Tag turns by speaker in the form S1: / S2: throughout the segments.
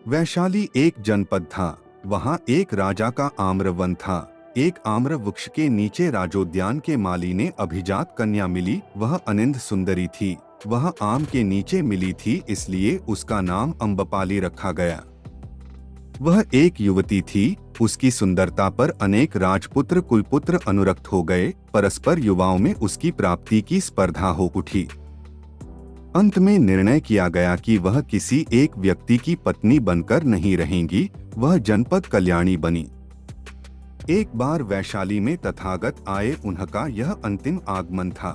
S1: वैशाली एक जनपद था। वहाँ एक राजा का आम्रवन था। एक आम्र वृक्ष के नीचे राजोद्यान के माली ने अभिजात कन्या मिली। वह अनिंद सुंदरी थी। वह आम के नीचे मिली थी, इसलिए उसका नाम अम्बपाली रखा गया। वह एक युवती थी। उसकी सुंदरता पर अनेक राजपुत्र कुलपुत्र अनुरक्त हो गए। परस्पर युवाओं में उसकी प्राप्ति की स्पर्धा हो उठी। अंत में निर्णय किया गया कि वह किसी एक व्यक्ति की पत्नी बनकर नहीं रहेंगी। वह जनपद कल्याणी बनी। एक बार वैशाली में तथागत आए। उनका यह अंतिम आगमन था।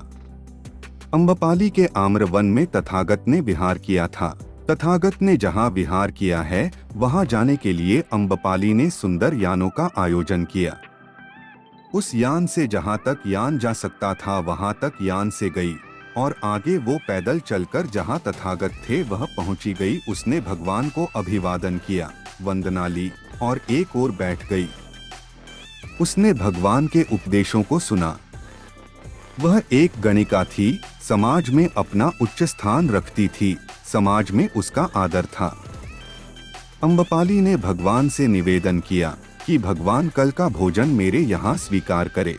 S1: अम्बपाली के आम्रवन में तथागत ने विहार किया था। तथागत ने जहाँ विहार किया है, वहाँ जाने के लिए अम्बपाली ने सुंदर यानों का आयोजन किया। उस यान से जहाँ तक यान जा सकता था, वहाँ तक यान से गई और आगे वो पैदल चलकर जहाँ तथागत थे वह पहुँची गई। उसने भगवान को अभिवादन किया, वंदना ली और एक ओर बैठ गई। उसने भगवान के उपदेशों को सुना। वह एक गणिका थी। समाज में अपना उच्च स्थान रखती थी। समाज में उसका आदर था। अम्बपाली ने भगवान से निवेदन किया कि भगवान कल का भोजन मेरे यहाँ स्वीकार करे।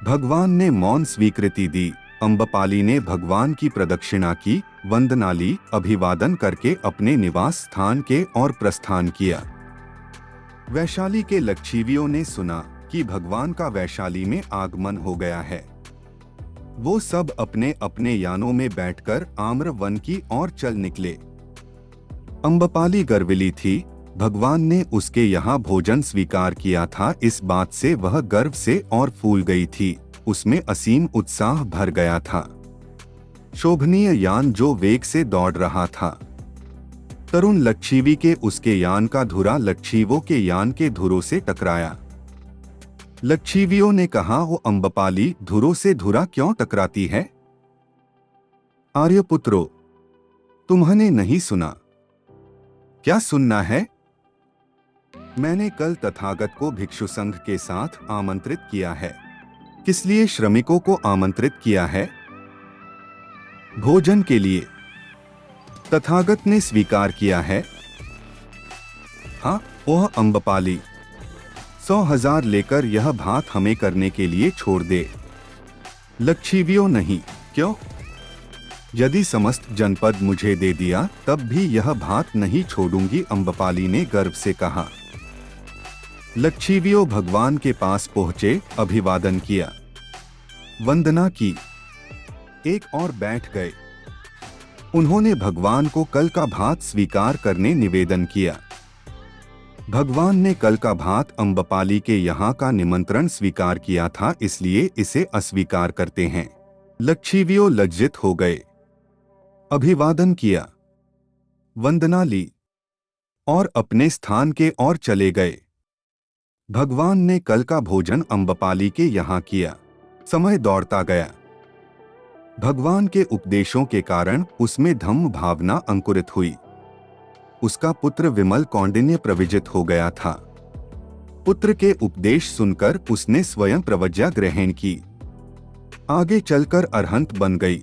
S1: भगवान ने मौन स्वीकृति दी। अम्बपाली ने भगवान की प्रदक्षिणा की, वंदना ली, अभिवादन करके अपने निवास स्थान के और प्रस्थान किया। वैशाली के लक्षिवियों ने सुना कि भगवान का वैशाली में आगमन हो गया है। वो सब अपने अपने यानों में बैठकर आम्र वन की ओर चल निकले। अम्बपाली गर्विली थी। भगवान ने उसके यहाँ भोजन स्वीकार किया था। इस बात से वह गर्व से और फूल गई थी। उसमें असीम उत्साह भर गया था। शोभनीय यान जो वेग से दौड़ रहा था। तरुण लक्षिवी के उसके यान का धुरा लक्षिवों के यान के धुरों से टकराया। लक्षिवियों ने कहा, वो अम्बपाली धुरों से धुरा क्यों टकराती है? आर्यपुत्रो, तुम्हाने नहीं सुना? क्या सुनना है? मैंने कल तथागत को भिक्षु संघ के साथ आमंत्रित किया है। किस लिए श्रमिकों को आमंत्रित किया है? भोजन के लिए। तथागत ने स्वीकार किया है। हाँ, वह अम्बपाली 100,000 लेकर यह भात हमें करने के लिए छोड़ दे। लक्षिवियों, नहीं। क्यों? यदि समस्त जनपद मुझे दे दिया तब भी यह भात नहीं छोड़ूंगी, अम्बपाली ने गर्व से कहा। लक्षिवियों भगवान के पास पहुंचे, अभिवादन किया, वंदना की, एक और बैठ गए। उन्होंने भगवान को कल का भात स्वीकार करने निवेदन किया। भगवान ने कल का भात अम्बपाली के यहाँ का निमंत्रण स्वीकार किया था, इसलिए इसे अस्वीकार करते हैं। लक्षिवियों लज्जित हो गए, अभिवादन किया, वंदना ली और अपने स्थान के ओर चले गए। भगवान ने कल का भोजन अम्बपाली के यहाँ किया। समय दौड़ता गया। भगवान के उपदेशों के कारण उसमें धम्म भावना अंकुरित हुई। उसका पुत्र विमल कौंडिन्य प्रविजित हो गया था। पुत्र के उपदेश सुनकर उसने स्वयं प्रवज्ञा ग्रहण की। आगे चलकर अरहंत बन गई।